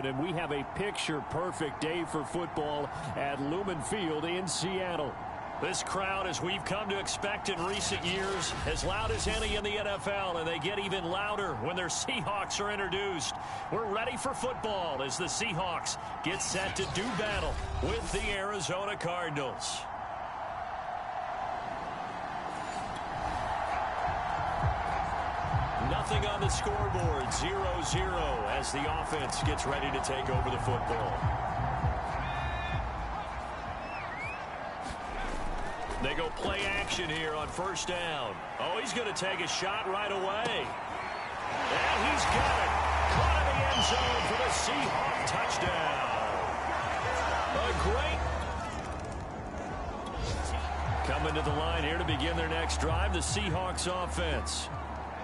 going, and we have a picture-perfect day for football at Lumen Field in Seattle. This crowd, as we've come to expect in recent years, as loud as any in the NFL, and they get even louder when their Seahawks are introduced. We're ready for football as the Seahawks get set to do battle with the Arizona Cardinals. Nothing on the scoreboard, 0-0 as the offense gets ready to take over the football. They go play action here on first down. Oh, he's going to take a shot right away. And he's got it. Caught in the end zone for the Seahawk touchdown. A great. Coming to the line here to begin their next drive, the Seahawks offense.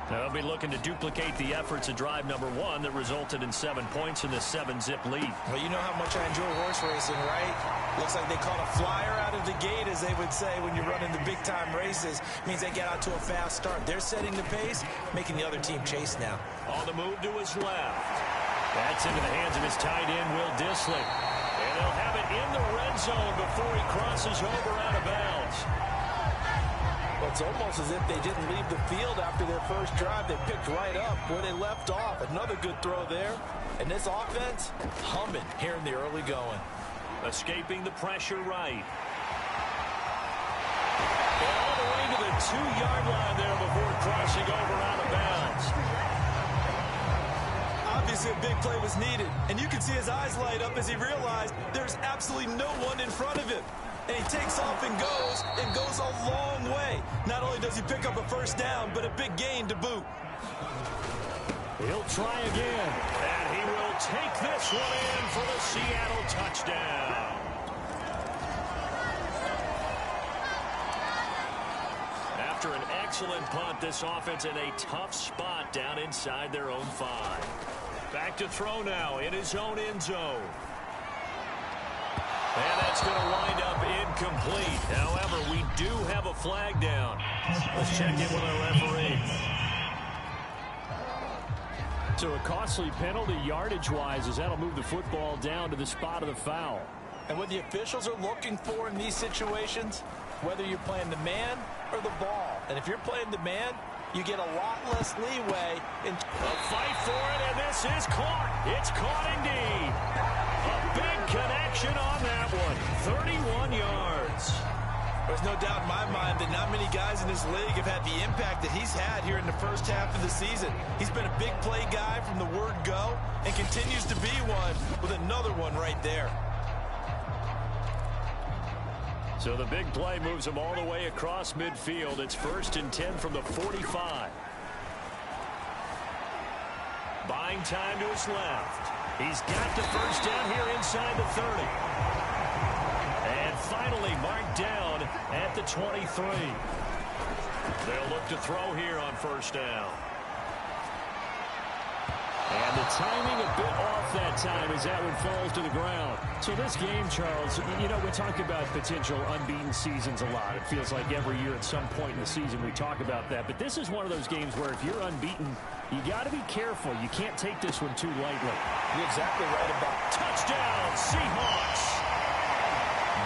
They'll be looking to duplicate the efforts of drive number 1 that resulted in 7 points in this 7-zip lead. Well, you know how much I enjoy horse racing, right? Looks like they caught a flyer out of the gate, as they would say when you're running the big-time races. Means they get out to a fast start. They're setting the pace, making the other team chase now. On the move to his left. That's into the hands of his tight end, Will Dissly. And they'll have it in the red zone before he crosses over out of bounds. Well, it's almost as if they didn't leave the field after their first drive. They picked right up where they left off. Another good throw there. And this offense, humming here in the early going. Escaping the pressure right. And all the way to the 2-yard line there before crossing over out of bounds. Obviously, a big play was needed. And you can see his eyes light up as he realized there's absolutely no one in front of him. And he takes off and goes a long way. Not only does he pick up a first down, but a big gain to boot. He'll try again. And he will take this one in for the Seattle touchdown. After an excellent punt, this offense in a tough spot down inside their own 5. Back to throw now in his own end zone. And that's going to wind up incomplete. However, we do have a flag down. Let's check in with our referee. So a costly penalty yardage-wise, as that'll move the football down to the spot of the foul. And what the officials are looking for in these situations, whether you're playing the man or the ball. And if you're playing the man, you get a lot less leeway. A fight for it, and this is caught. It's caught indeed. A big connection on that one. 31 yards. There's no doubt in my mind that not many guys in this league have had the impact that he's had here in the first half of the season. He's been a big play guy from the word go and continues to be one with another one right there. So the big play moves him all the way across midfield. It's 1st and 10 from the 45. Buying time to his left. He's got the first down here inside the 30. And finally marked down at the 23. They'll look to throw here on first down. And the timing a bit off that time as that one falls to the ground. So this game, Charles, you know, we talk about potential unbeaten seasons a lot. It feels like every year at some point in the season we talk about that. But this is one of those games where if you're unbeaten, you got to be careful. You can't take this one too lightly. You're exactly right about it. Touchdown, Seahawks.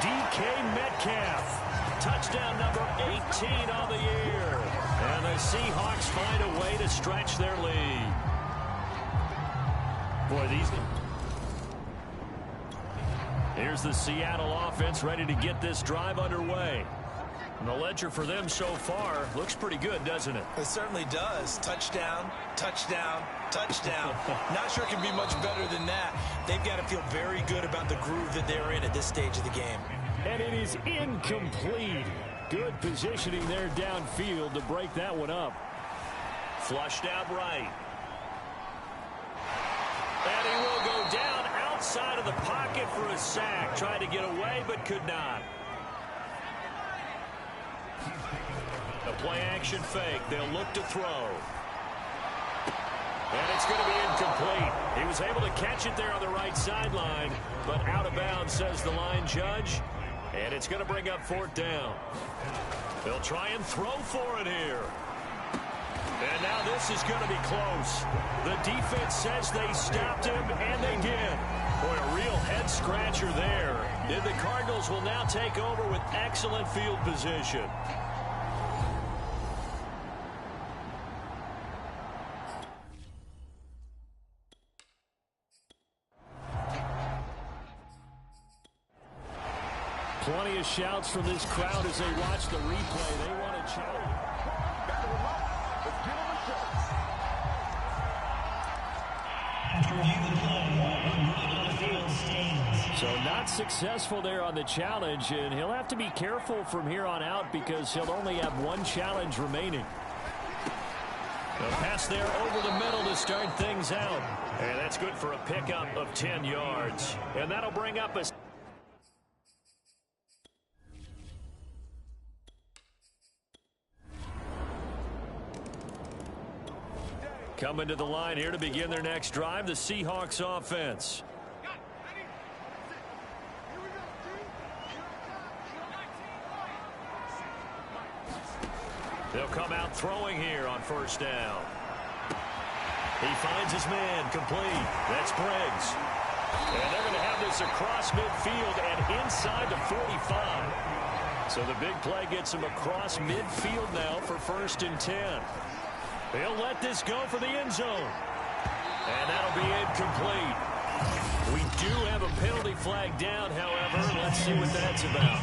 DK Metcalf. Touchdown number 18 on the year. And the Seahawks find a way to stretch their lead. Boy, here's the Seattle offense ready to get this drive underway. And the ledger for them so far looks pretty good, doesn't it? It certainly does. Touchdown, touchdown, touchdown. Not sure it can be much better than that. They've got to feel very good about the groove that they're in at this stage of the game. And it is incomplete. Good positioning there downfield to break that one up. Flushed out right. And he will go down outside of the pocket for a sack. Tried to get away, but could not. A play-action fake. They'll look to throw. And it's going to be incomplete. He was able to catch it there on the right sideline, but out of bounds, says the line judge. And it's going to bring up 4th down. They'll try and throw for it here. And now this is going to be close. The defense says they stopped him, and they did. future there. And the Cardinals will now take over with excellent field position. Plenty of shouts from this crowd as they watch the replay. They want to challenge. So not successful there on the challenge, and he'll have to be careful from here on out because he'll only have one challenge remaining. A pass there over the middle to start things out. And that's good for a pickup of 10 yards. And that'll bring up a... Coming to the line here to begin their next drive, the Seahawks offense. They'll come out throwing here on first down. He finds his man complete. That's Briggs. And they're going to have this across midfield and inside the 45. So the big play gets him across midfield now for 1st and 10. He'll let this go for the end zone. And that'll be incomplete. We do have a penalty flag down, however. Let's see what that's about.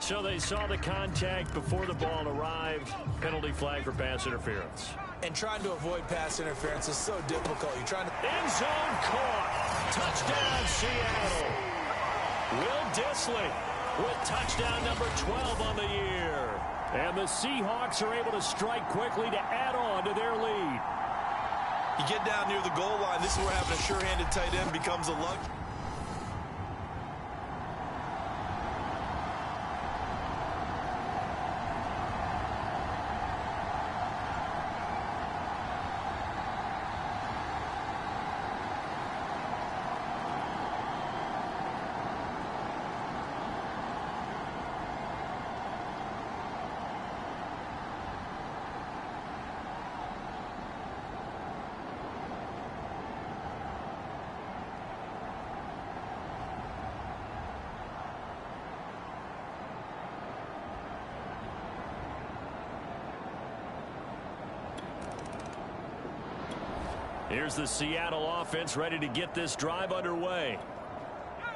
So they saw the contact before the ball arrived. Penalty flag for pass interference. And trying to avoid pass interference is so difficult. You're trying to... End zone caught. Touchdown, Seattle. Will Dissly with touchdown number 12 on the year. And the Seahawks are able to strike quickly to add on to their lead. You get down near the goal line. This is where having a sure-handed tight end becomes a luck. Here's the Seattle offense ready to get this drive underway.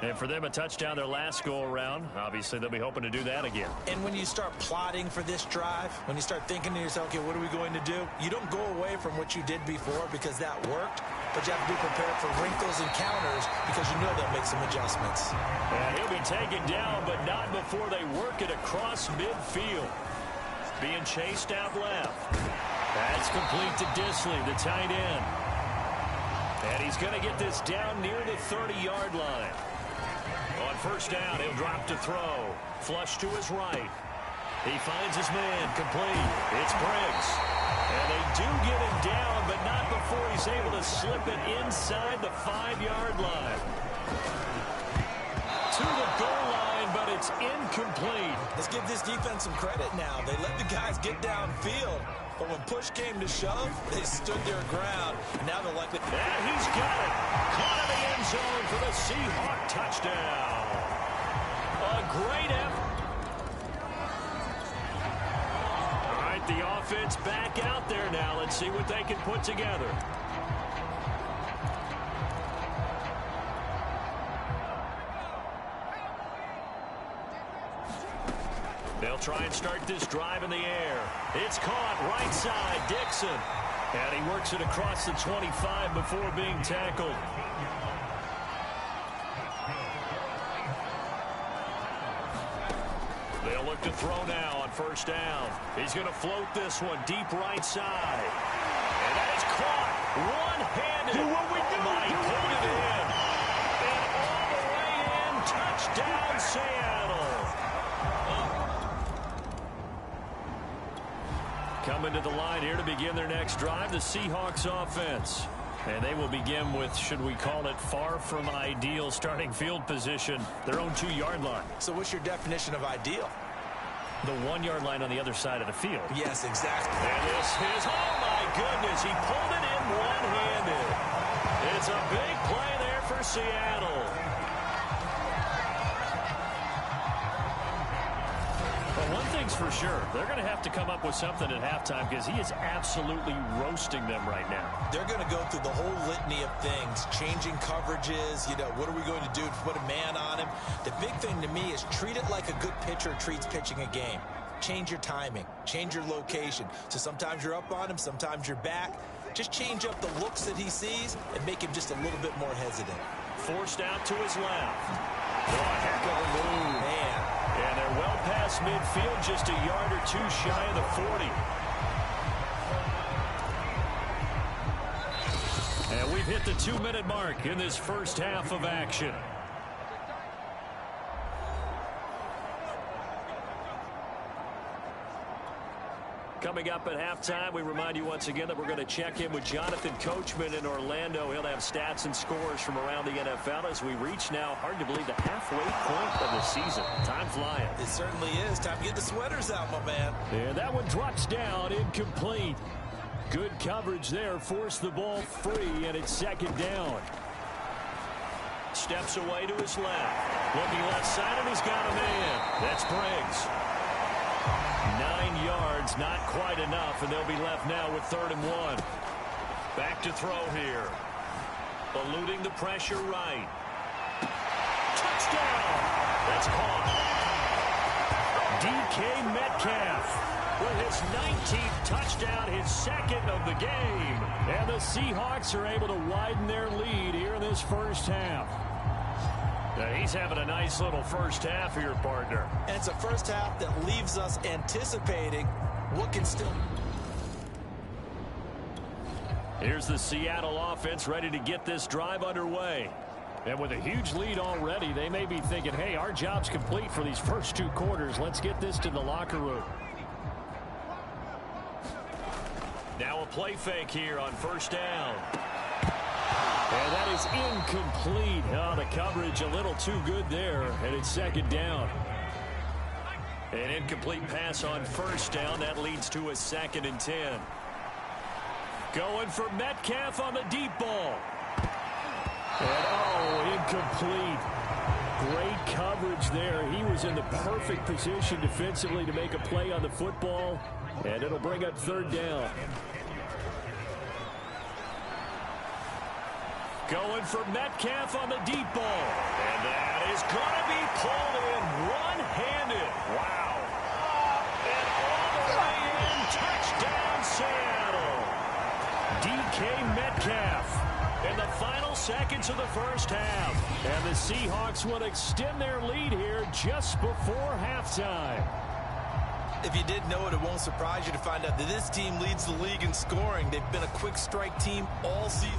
And for them, a touchdown their last go-around. Obviously, they'll be hoping to do that again. And when you start plotting for this drive, when you start thinking to yourself, okay, what are we going to do? You don't go away from what you did before because that worked, but you have to be prepared for wrinkles and counters because you know they'll make some adjustments. And he'll be taken down, but not before they work it across midfield. Being chased out left. That's complete to Dissly, the tight end. And he's going to get this down near the 30-yard line. On first down, he'll drop to throw. Flush to his right. He finds his man complete. It's Briggs. And they do get him down, but not before he's able to slip it inside the 5-yard line. To the goal line, but it's incomplete. Let's give this defense some credit now. They let the guys get downfield. But when push came to shove, they stood their ground. Now they're likely... And he's got it. Caught in the end zone for the Seahawk touchdown. A great effort. All right, the offense back out there now. Let's see what they can put together. They'll try and start this drive in the air. It's caught right side, Dixon. And he works it across the 25 before being tackled. They'll look to throw now on first down. He's going to float this one deep right side. And that is caught one-handed. Do what we do. He pulled it in. And all the way in, touchdown Seattle. Coming to the line here to begin their next drive, the Seahawks offense. And they will begin with, should we call it, far from ideal starting field position, their own 2-yard line. So what's your definition of ideal? The 1-yard line on the other side of the field. Yes, exactly. And this is, oh my goodness, he pulled it in one-handed. It's a big Seattle. Well, one thing's for sure. They're going to have to come up with something at halftime because he is absolutely roasting them right now. They're going to go through the whole litany of things, changing coverages, what are we going to do to put a man on him? The big thing to me is treat it like a good pitcher treats pitching a game. Change your timing, change your location. So sometimes you're up on him, sometimes you're back. Just change up the looks that he sees and make him just a little bit more hesitant. Forced out to his left. Oh, a heck of a move. Man. And they're well past midfield, just a yard or two shy of the 40. And we've hit the 2-minute mark in this first half of action. Coming up at halftime, we remind you once again that we're going to check in with Jonathan Coachman in Orlando. He'll have stats and scores from around the NFL as we reach now, hard to believe, the halfway point of the season. Time flying. It certainly is. Time to get the sweaters out, my man. And that one drops down, incomplete. Good coverage there, forced the ball free, and it's second down. Steps away to his left. Looking left side, and he's got a man. That's Briggs. 9 yards, not quite enough, and they'll be left now with 3rd and 1. Back to throw here. Eluding the pressure right. Touchdown! That's caught. DK Metcalf with his 19th touchdown, his second of the game. And the Seahawks are able to widen their lead here in this first half. He's having a nice little first half here, partner. And it's a first half that leaves us anticipating what can still... Here's the Seattle offense ready to get this drive underway. And with a huge lead already, they may be thinking, hey, our job's complete for these first 2 quarters. Let's get this to the locker room. Now a play fake here on first down. And that is incomplete. Oh, the coverage a little too good there, and it's second down. An incomplete pass on first down. That leads to a 2nd and 10. Going for Metcalf on the deep ball. And, incomplete. Great coverage there. He was in the perfect position defensively to make a play on the football, and it'll bring up 3rd down. Going for Metcalf on the deep ball. And that is going to be pulled in one-handed. Wow. And all the way in, touchdown Seattle. DK Metcalf in the final seconds of the first half. And the Seahawks will extend their lead here just before halftime. If you didn't know it, it won't surprise you to find out that this team leads the league in scoring. They've been a quick strike team all season.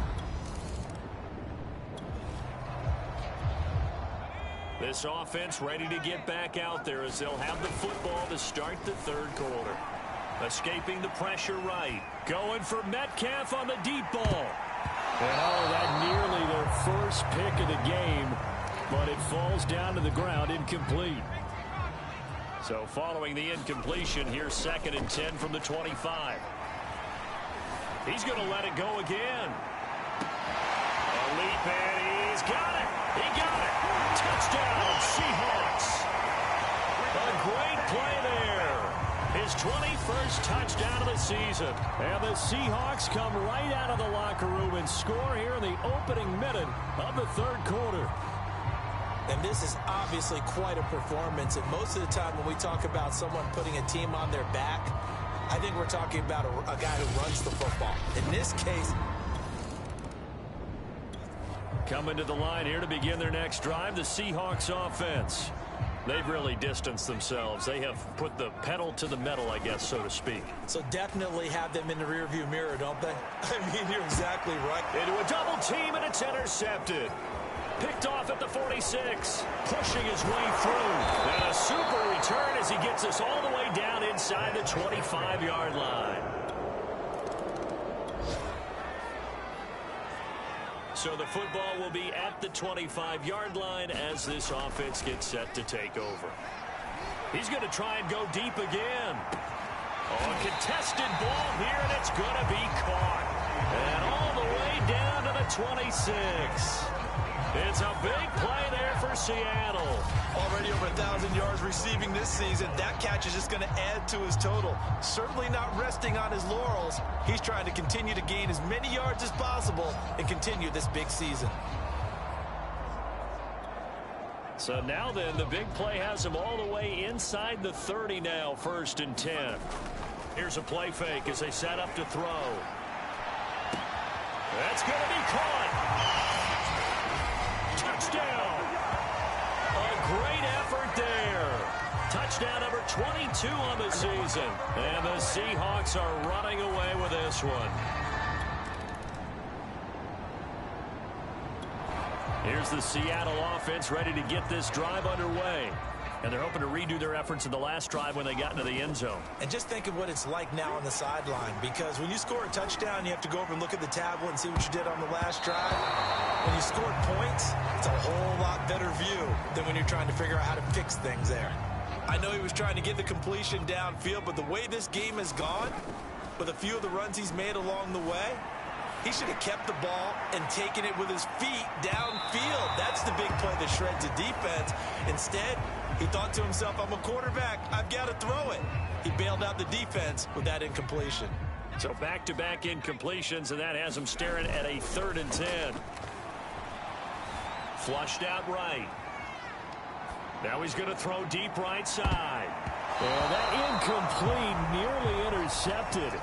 This offense ready to get back out there as they'll have the football to start the 3rd quarter. Escaping the pressure right. Going for Metcalf on the deep ball. And that nearly their first pick of the game, but it falls down to the ground incomplete. So following the incompletion, here's 2nd and 10 from the 25. He's going to let it go again. A leap, and he's got it. He got it. Touchdown, Seahawks. A great play there. His 21st touchdown of the season. And the Seahawks come right out of the locker room and score here in the opening minute of the 3rd quarter. And this is obviously quite a performance. And most of the time when we talk about someone putting a team on their back, I think we're talking about a guy who runs the football. In this case... Coming to the line here to begin their next drive, the Seahawks offense. They've really distanced themselves. They have put the pedal to the metal, I guess, so to speak. So definitely have them in the rearview mirror, don't they? I mean, you're exactly right. Into a double team, and it's intercepted. Picked off at the 46, pushing his way through. And a super return as he gets us all the way down inside the 25-yard line. So the football will be at the 25-yard line as this offense gets set to take over. He's going to try and go deep again. Oh, a contested ball here, and it's going to be caught. And all the way down to the 26. It's a big play there for Seattle. Already over 1,000 yards receiving this season. That catch is just going to add to his total. Certainly not resting on his laurels. He's trying to continue to gain as many yards as possible and continue this big season. So now then, the big play has him all the way inside the 30 now, 1st and 10. Here's a play fake as they set up to throw. That's going to be caught. Touchdown. A great effort there. Touchdown number 22 on the season. And the Seahawks are running away with this one. Here's the Seattle offense ready to get this drive underway. And they're hoping to redo their efforts in the last drive when they got into the end zone. And just think of what it's like now on the sideline, because when you score a touchdown, you have to go over and look at the tablet and see what you did on the last drive. When you scored points, it's a whole lot better view than when you're trying to figure out how to fix things there. I know he was trying to get the completion downfield, but the way this game has gone, with a few of the runs he's made along the way, he should have kept the ball and taken it with his feet downfield. That's the big play that shreds the defense. Instead, he thought to himself, I'm a quarterback. I've got to throw it. He bailed out the defense with that incompletion. So back-to-back incompletions, and that has him staring at a 3rd and 10. Flushed out right. Now he's going to throw deep right side. And that incomplete, nearly intercepted.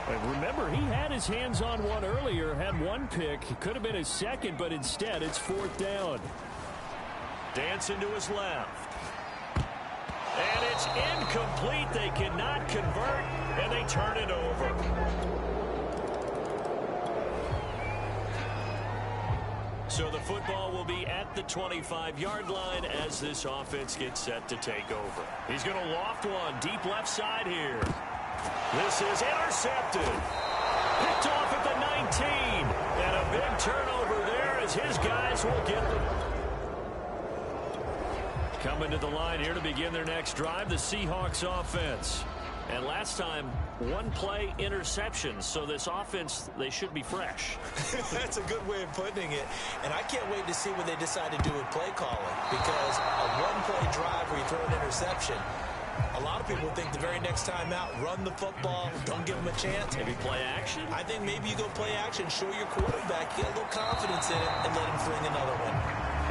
And remember, he had his hands on one earlier, had one pick. It could have been his second, but instead it's 4th down. Dancing to his left. And it's incomplete. They cannot convert, and they turn it over. So the football will be at the 25-yard line as this offense gets set to take over. He's going to loft one deep left side here. This is intercepted. Picked off at the 19. And a big turnover there as his guys will get them. Coming to the line here to begin their next drive, the Seahawks offense. And last time, one play interception. So this offense, they should be fresh. That's a good way of putting it. And I can't wait to see what they decide to do with play calling. Because a one-play drive where you throw an interception, a lot of people think the very next time out, run the football, don't give them a chance. Maybe play action? I think maybe you go play action, show your quarterback, get a little confidence in it, and let him fling another one.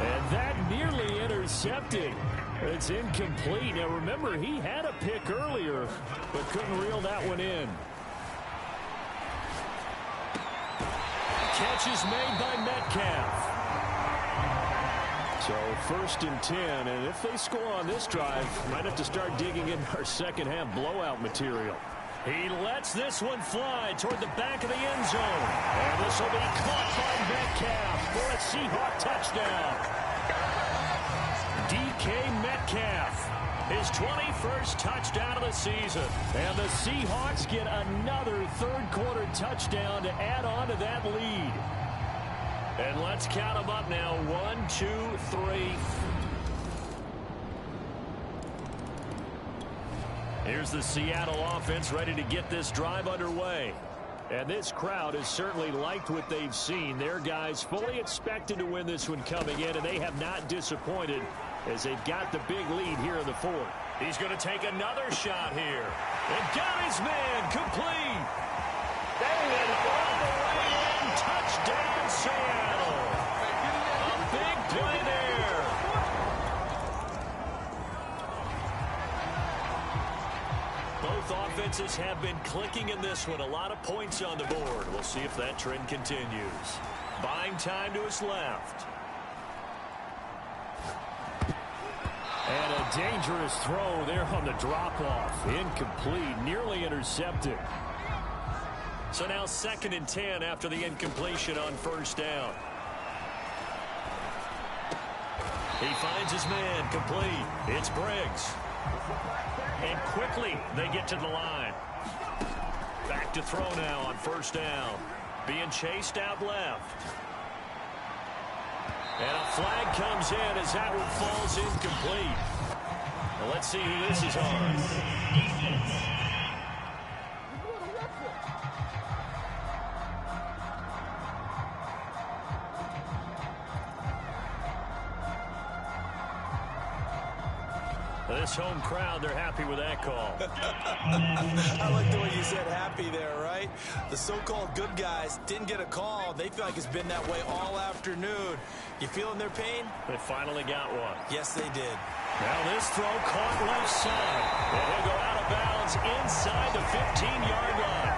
And that nearly intercepted. It's incomplete. Now remember, he had a pick earlier, but couldn't reel that one in. Catch is made by Metcalf. So 1st and 10, and if they score on this drive, might have to start digging in our second half blowout material. He lets this one fly toward the back of the end zone. And this will be caught by Metcalf for a Seahawk touchdown. DK Metcalf, his 21st touchdown of the season. And the Seahawks get another third-quarter touchdown to add on to that lead. And let's count them up now. 1, 2, 3. Here's the Seattle offense ready to get this drive underway. And this crowd has certainly liked what they've seen. Their guys fully expected to win this one coming in, and they have not disappointed as they've got the big lead here in the 4th. He's going to take another shot here. And got his man complete. And all the way in. Touchdown, Seattle. A big play there. Both offenses have been clicking in this one. A lot of points on the board. We'll see if that trend continues. Buying time to his left. And a dangerous throw there on the drop-off. Incomplete, nearly intercepted. So now 2nd and 10 after the incompletion on 1st down. He finds his man complete. It's Briggs. And quickly they get to the line. Back to throw now on 1st down. Being chased out left. And a flag comes in as that one falls incomplete. Well, let's see who this is on. This home crowd, they're happy with that call. I like the way you said happy there, right? The so-called good guys didn't get a call. They feel like it's been that way all afternoon. You feeling their pain? They finally got one. Yes, they did. Now this throw caught left side. And he'll go out of bounds inside the 15-yard line.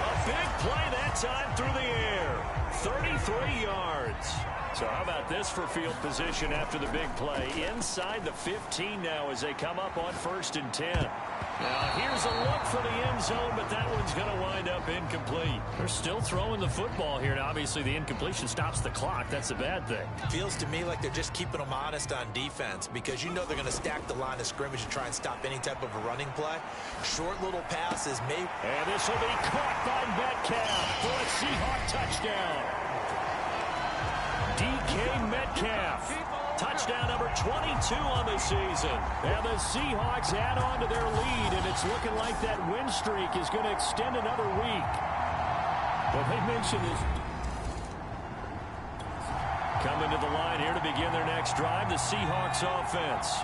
A big play that time through the air. 33 yards. So how about this for field position after the big play? Inside the 15 now as they come up on 1st and 10. Now here's a look for the end zone, but that one's going to wind up incomplete. They're still throwing the football here. Now obviously the incompletion stops the clock. That's a bad thing. Feels to me like they're just keeping them honest on defense because you know they're going to stack the line of scrimmage and try and stop any type of a running play. Short little passes may... And this will be caught by Metcalf for a Seahawk touchdown. DK Metcalf, touchdown number 22 on the season. And the Seahawks add on to their lead, and it's looking like that win streak is going to extend another week. Well, they mentioned this. Coming to the line here to begin their next drive, the Seahawks offense.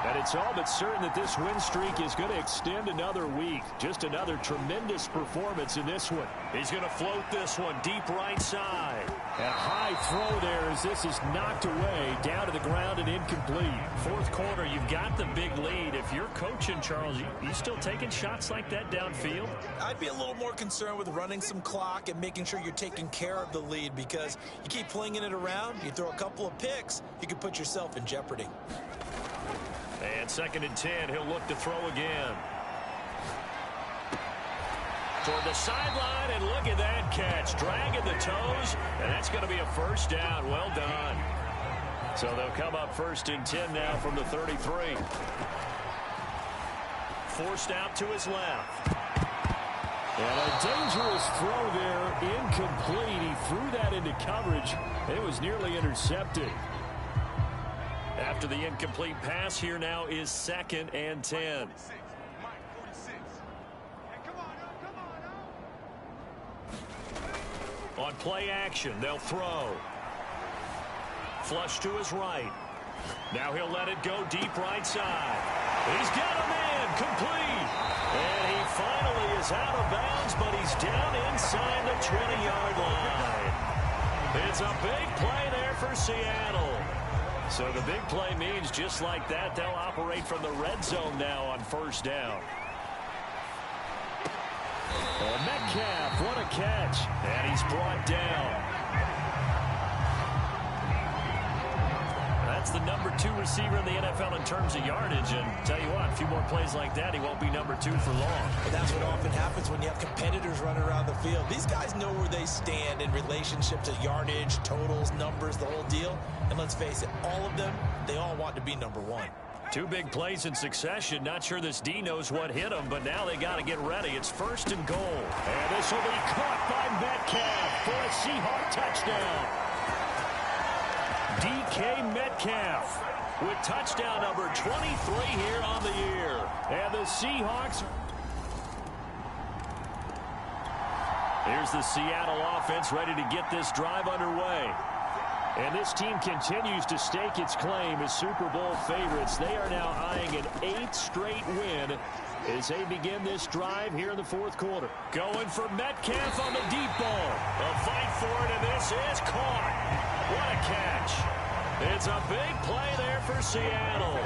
And it's all but certain that this win streak is going to extend another week. Just another tremendous performance in this one. He's going to float this one deep right side. A high throw there as this is knocked away, down to the ground and incomplete. Fourth quarter, you've got the big lead. If you're coaching, Charles, you still taking shots like that downfield? I'd be a little more concerned with running some clock and making sure you're taking care of the lead because you keep flinging it around, you throw a couple of picks, you can put yourself in jeopardy. And 2nd and 10, he'll look to throw again. Toward the sideline, and look at that catch. Dragging the toes, and that's going to be a first down. Well done. So they'll come up 1st and 10 now from the 33. Forced out to his left. And a dangerous throw there, incomplete. He threw that into coverage. It was nearly intercepted. After the incomplete pass, here now is 2nd and 10. On play action, they'll throw. Flush to his right. Now he'll let it go deep right side. He's got a man, complete. And he finally is out of bounds, but he's down inside the 20-yard line. It's a big play there for Seattle. So the big play means just like that, they'll operate from the red zone now on 1st down. And Metcalf, what a catch. And he's brought down. That's the number 2 receiver in the NFL in terms of yardage. And tell you what, a few more plays like that, he won't be number 2 for long. But that's what often happens when you have competitors running around the field. These guys know where they stand in relationship to yardage, totals, numbers, the whole deal. And let's face it, all of them, they all want to be number 1. 2 big plays in succession. Not sure this D knows what hit him, but now they got to get ready. It's 1st and goal. And this will be caught by Metcalf for a Seahawk touchdown. DK Metcalf with touchdown number 23 here on the year. And the Seahawks. Here's the Seattle offense ready to get this drive underway. And this team continues to stake its claim as Super Bowl favorites. They are now eyeing an 8th straight win as they begin this drive here in the 4th quarter. Going for Metcalf on the deep ball. A fight for it, and this is caught. What a catch. It's a big play there for Seattle.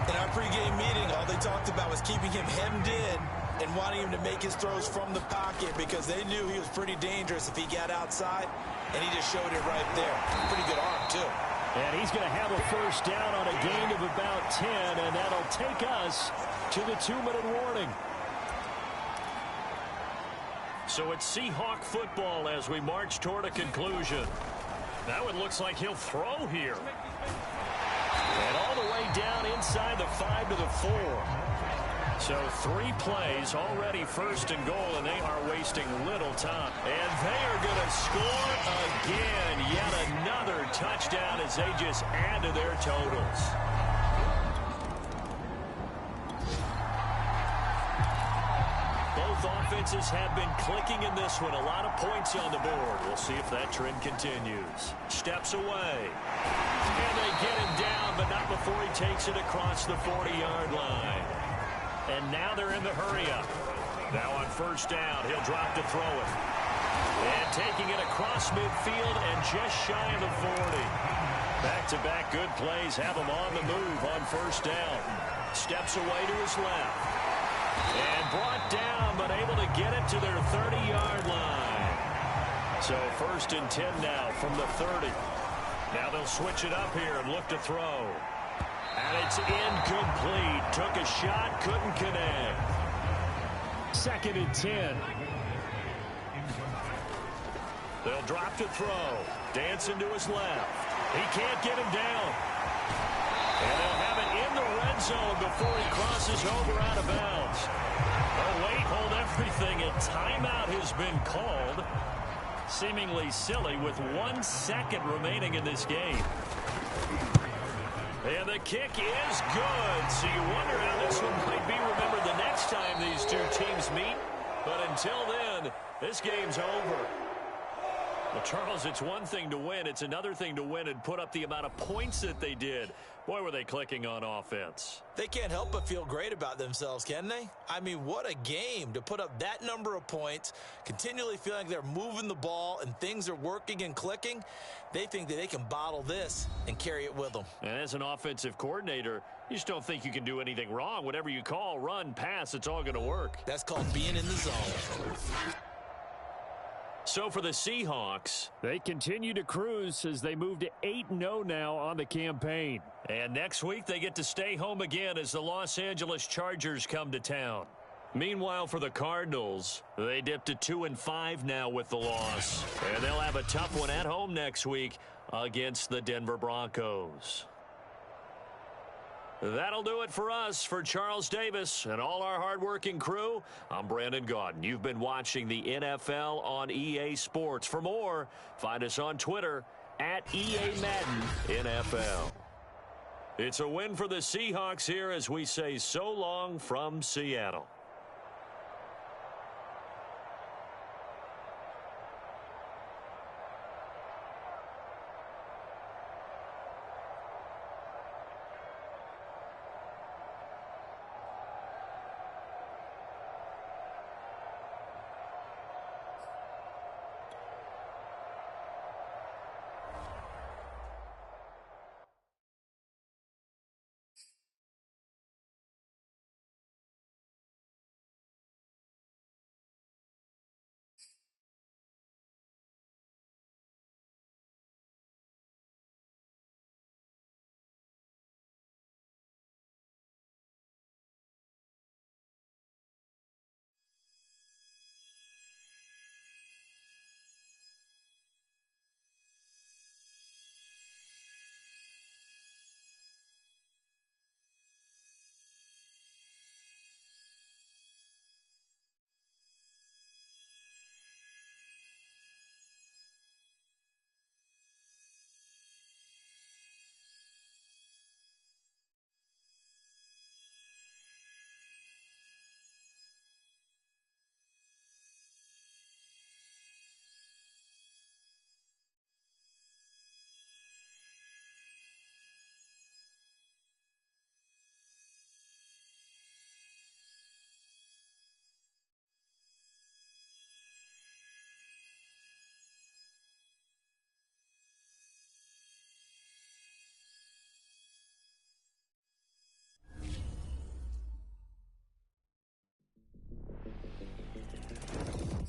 In our pregame meeting, all they talked about was keeping him hemmed in and wanting him to make his throws from the pocket because they knew he was pretty dangerous if he got outside, and he just showed it right there. Pretty good arm, too. And he's going to have a first down on a gain of about 10, and that'll take us to the 2-minute warning. So it's Seahawk football as we march toward a conclusion. That one looks like he'll throw here. And all the way down inside the 5 to the 4. So 3 plays already 1st and goal, and they are wasting little time. And they are going to score again. Yet another touchdown as they just add to their totals. Both offenses have been clicking in this one. A lot of points on the board. We'll see if that trend continues. Steps away. And they get him down, but not before he takes it across the 40-yard line. And now they're in the hurry-up. Now on first down, he'll drop to throw it. And taking it across midfield and just shy of the 40. Back-to-back good plays have him on the move on first down. Steps away to his left. And brought down, but able to get it to their 30-yard line. So 1st and 10 now from the 30. Now they'll switch it up here and look to throw. And it's incomplete. Took a shot, couldn't connect. 2nd and 10. They'll drop to throw. Dancing to his left. He can't get him down. And they'll have it in the red zone before he crosses over out of bounds. Oh, wait, hold everything. A timeout has been called. Seemingly silly with 1 second remaining in this game. And the kick is good. So you wonder how this one might be remembered the next time these two teams meet. But until then, this game's over. Well, Charles, it's one thing to win. It's another thing to win and put up the amount of points that they did. Boy, were they clicking on offense. They can't help but feel great about themselves, can they? I mean, what a game to put up that number of points, continually feeling like they're moving the ball and things are working and clicking. They think that they can bottle this and carry it with them. And as an offensive coordinator, you just don't think you can do anything wrong. Whatever you call, run, pass, it's all going to work. That's called being in the zone. So for the Seahawks, they continue to cruise as they move to 8-0 now on the campaign. And next week they get to stay home again as the Los Angeles Chargers come to town. Meanwhile, for the Cardinals, they dip to 2-5 now with the loss. And they'll have a tough one at home next week against the Denver Broncos. That'll do it for us. For Charles Davis and all our hardworking crew, I'm Brandon Gaudin. You've been watching the NFL on EA Sports. For more, find us on Twitter at EA Madden NFL. It's a win for the Seahawks here as we say so long from Seattle.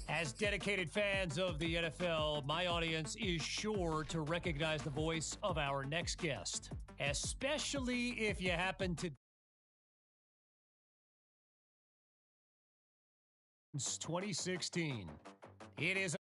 As dedicated fans of the NFL, my audience is sure to recognize the voice of our next guest, especially if you happen to 2016. It is